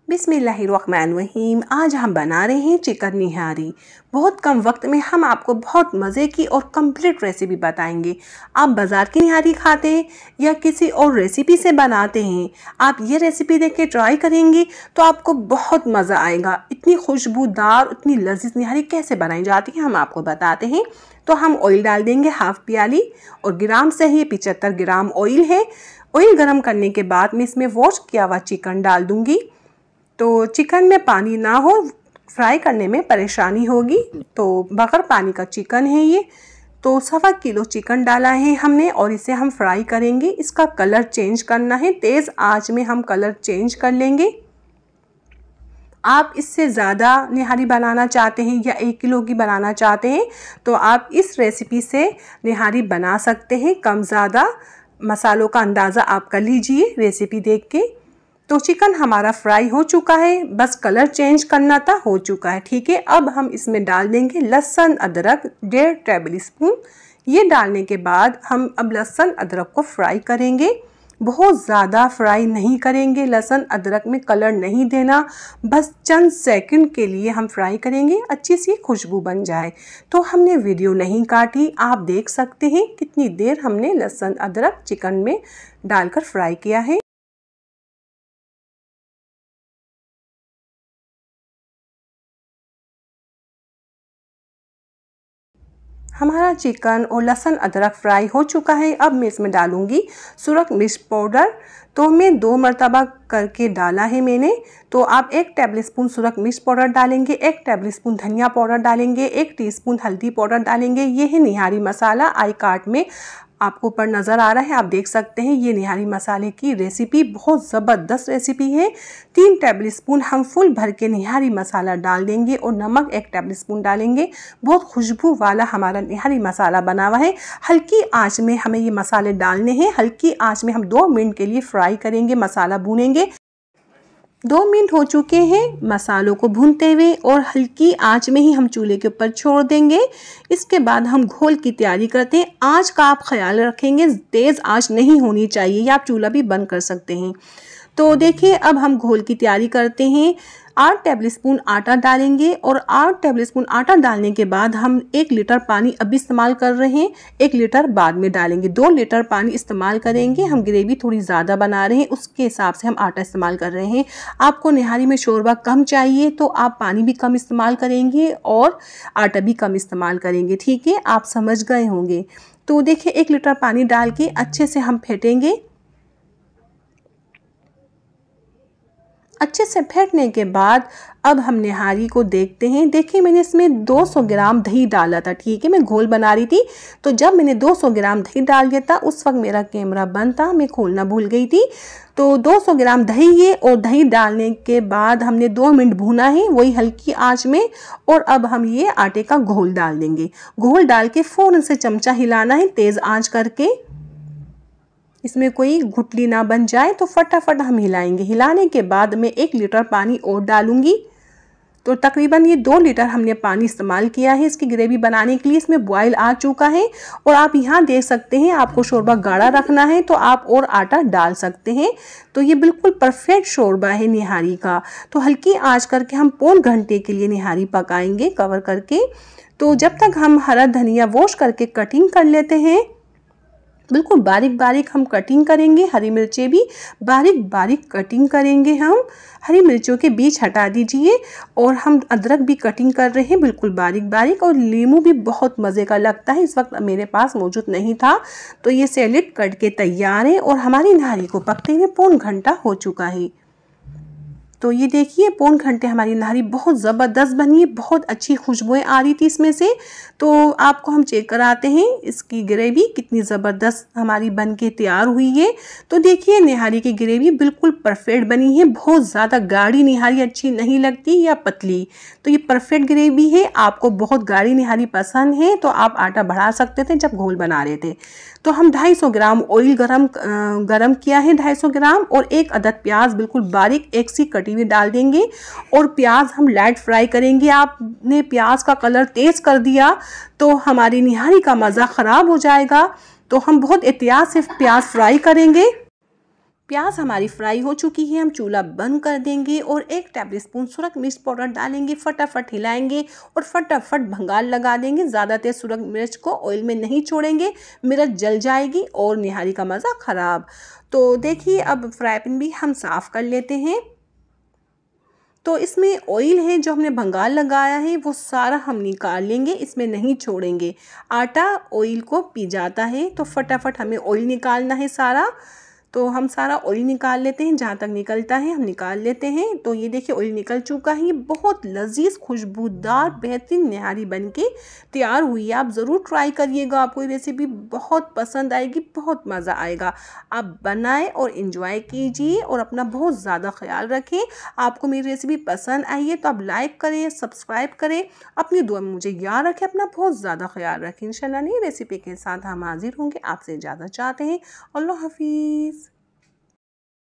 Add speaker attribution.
Speaker 1: बिस्मिल्लाहिर्रहमानिर्रहीम। आज हम बना रहे हैं चिकन निहारी। बहुत कम वक्त में हम आपको बहुत मज़े की और कंप्लीट रेसिपी बताएंगे। आप बाज़ार की निहारी खाते हैं या किसी और रेसिपी से बनाते हैं, आप ये रेसिपी देख के ट्राई करेंगे तो आपको बहुत मज़ा आएगा। इतनी खुशबूदार, इतनी लजीज निहारी कैसे बनाई जाती है हम आपको बताते हैं। तो हम ऑयल डाल देंगे हाफ़ प्याली और ग्राम से ही 75 ग्राम ऑयल है। ऑयल गर्म करने के बाद मैं इसमें वॉश किया हुआ चिकन डाल दूँगी। तो चिकन में पानी ना हो, फ्राई करने में परेशानी होगी, तो बगैर पानी का चिकन है ये। तो 1.25 किलो चिकन डाला है हमने और इसे हम फ्राई करेंगे। इसका कलर चेंज करना है, तेज़ आंच में हम कलर चेंज कर लेंगे। आप इससे ज़्यादा निहारी बनाना चाहते हैं या 1 किलो की बनाना चाहते हैं तो आप इस रेसिपी से निहारी बना सकते हैं। कम ज़्यादा मसालों का अंदाज़ा आप कर लीजिए रेसिपी देख के। तो चिकन हमारा फ्राई हो चुका है, बस कलर चेंज करना था, हो चुका है। ठीक है, अब हम इसमें डाल देंगे लहसुन अदरक 1.5 टेबल स्पून। ये डालने के बाद हम अब लहसुन अदरक को फ्राई करेंगे। बहुत ज़्यादा फ्राई नहीं करेंगे, लहसुन अदरक में कलर नहीं देना, बस चंद सेकंड के लिए हम फ्राई करेंगे, अच्छी सी खुशबू बन जाए। तो हमने वीडियो नहीं काटी, आप देख सकते हैं कितनी देर हमने लहसुन अदरक चिकन में डालकर फ्राई किया है। हमारा चिकन और लहसुन अदरक फ्राई हो चुका है। अब मैं इसमें डालूंगी सुरख मिर्च पाउडर। तो मैं 2 मरतबा करके डाला है मैंने। तो आप 1 टेबल स्पून सुरख मिर्च पाउडर डालेंगे, 1 टेबल स्पून धनिया पाउडर डालेंगे, 1 टीस्पून हल्दी पाउडर डालेंगे। ये है निहारी मसाला, आई कार्ड में आपको ऊपर नज़र आ रहा है, आप देख सकते हैं। ये निहारी मसाले की रेसिपी बहुत ज़बरदस्त रेसिपी है। 3 टेबल स्पून हम फुल भर के निहारी मसाला डाल देंगे और नमक 1 टेबल स्पून डालेंगे। बहुत खुशबू वाला हमारा निहारी मसाला बना हुआ है। हल्की आंच में हमें ये मसाले डालने हैं। हल्की आंच में हम 2 मिनट के लिए फ्राई करेंगे, मसाला भूनेंगे। 2 मिनट हो चुके हैं मसालों को भूनते हुए और हल्की आंच में ही हम चूल्हे के ऊपर छोड़ देंगे। इसके बाद हम घोल की तैयारी करते हैं। आंच का आप ख्याल रखेंगे, तेज़ आंच नहीं होनी चाहिए, या आप चूल्हा भी बंद कर सकते हैं। तो देखिए अब हम घोल की तैयारी करते हैं। 8 टेबल स्पून आटा डालेंगे और 8 टेबल स्पून आटा डालने के बाद हम 1 लीटर पानी अभी इस्तेमाल कर रहे हैं, 1 लीटर बाद में डालेंगे। 2 लीटर पानी इस्तेमाल करेंगे। हम ग्रेवी थोड़ी ज़्यादा बना रहे हैं, उसके हिसाब से हम आटा इस्तेमाल कर रहे हैं। आपको निहारी में शोरबा कम चाहिए तो आप पानी भी कम इस्तेमाल करेंगे और आटा भी कम इस्तेमाल करेंगे। ठीक है, आप समझ गए होंगे। तो देखिए 1 लीटर पानी डाल के अच्छे से हम फेंटेंगे। अच्छे से फेंटने के बाद अब हम निहारी को देखते हैं। देखिए मैंने इसमें 200 ग्राम दही डाला था। ठीक है, मैं घोल बना रही थी, तो जब मैंने 200 ग्राम दही डाल दिया था उस वक्त मेरा कैमरा बंद था, मैं खोलना भूल गई थी। तो 200 ग्राम दही है और दही डालने के बाद हमने 2 मिनट भूना है, वही हल्की आंच में। और अब हम ये आटे का घोल डाल देंगे। घोल डाल के फ़ौरन से चमचा हिलाना है तेज़ आंच करके, इसमें कोई गुठली ना बन जाए, तो फटाफट हम हिलाएंगे। हिलाने के बाद मैं 1 लीटर पानी और डालूंगी। तो तकरीबन ये 2 लीटर हमने पानी इस्तेमाल किया है इसकी ग्रेवी बनाने के लिए। इसमें बॉयल आ चुका है और आप यहाँ देख सकते हैं, आपको शोरबा गाढ़ा रखना है तो आप और आटा डाल सकते हैं। तो ये बिल्कुल परफेक्ट शोरबा है निहारी का। तो हल्की आंच करके हम पौन घंटे के लिए निहारी पकाएंगे कवर करके। तो जब तक हम हरा धनिया वॉश करके कटिंग कर लेते हैं, बिल्कुल बारीक बारीक हम कटिंग करेंगे। हरी मिर्चें भी बारीक बारीक कटिंग करेंगे हम। हरी मिर्चों के बीज हटा दीजिए। और हम अदरक भी कटिंग कर रहे हैं बिल्कुल बारीक बारीक। और नींबू भी बहुत मज़े का लगता है, इस वक्त मेरे पास मौजूद नहीं था, तो ये सैलेड कट के तैयार है। और हमारी निहारी को पकते हुए पौन घंटा हो चुका है। तो ये देखिए पौन घंटे हमारी निहारी बहुत ज़बरदस्त बनी है, बहुत अच्छी खुशबुएं आ रही थी इसमें से। तो आपको हम चेक कराते हैं इसकी ग्रेवी कितनी ज़बरदस्त हमारी बन के तैयार हुई है। तो देखिए निहारी की ग्रेवी बिल्कुल परफेक्ट बनी है। बहुत ज़्यादा गाढ़ी निहारी अच्छी नहीं लगती या पतली, तो ये परफेक्ट ग्रेवी है। आपको बहुत गाढ़ी निहारी पसंद है तो आप आटा बढ़ा सकते थे जब घोल बना रहे थे। तो हम 250 ग्राम ऑयल गरम किया है, 250 ग्राम, और 1 अदद प्याज बिल्कुल बारीक एक सी कटी हुई डाल देंगे। और प्याज हम लाइट फ्राई करेंगे। आपने प्याज का कलर तेज़ कर दिया तो हमारी निहारी का मज़ा ख़राब हो जाएगा। तो हम बहुत एहतियात से प्याज फ्राई करेंगे। प्याज हमारी फ्राई हो चुकी है, हम चूल्हा बंद कर देंगे और 1 टेबलस्पून सुरख मिर्च पाउडर डालेंगे, फटाफट हिलाएंगे और फटाफट भंगार लगा देंगे। ज़्यादा तेज सुरख मिर्च को ऑयल में नहीं छोड़ेंगे, मिर्च जल जाएगी और निहारी का मज़ा ख़राब। तो देखिए अब फ्राई पैन भी हम साफ़ कर लेते हैं। तो इसमें ऑयल है जो हमने भंगार लगाया है वो सारा हम निकाल लेंगे, इसमें नहीं छोड़ेंगे। आटा ऑयल को पी जाता है तो फटाफट हमें ऑयल निकालना है सारा। तो हम सारा ऑयल निकाल लेते हैं, जहाँ तक निकलता है हम निकाल लेते हैं। तो ये देखिए ऑयल निकल चुका है। ये बहुत लजीज खुशबूदार बेहतरीन निहारी बनके तैयार हुई है। आप ज़रूर ट्राई करिएगा, आपको ये रेसिपी बहुत पसंद आएगी, बहुत मज़ा आएगा। आप बनाएं और इन्जॉय कीजिए और अपना बहुत ज़्यादा ख्याल रखें। आपको मेरी रेसिपी पसंद आई है तो आप लाइक करें, सब्सक्राइब करें, अपनी दुआ में मुझे याद रखें, अपना बहुत ज़्यादा ख्याल रखें। इंशाल्लाह नई रेसिपी के साथ हम हाजिर होंगे। आपसे इजाज़त चाहते हैं। अल्लाह हाफिज़।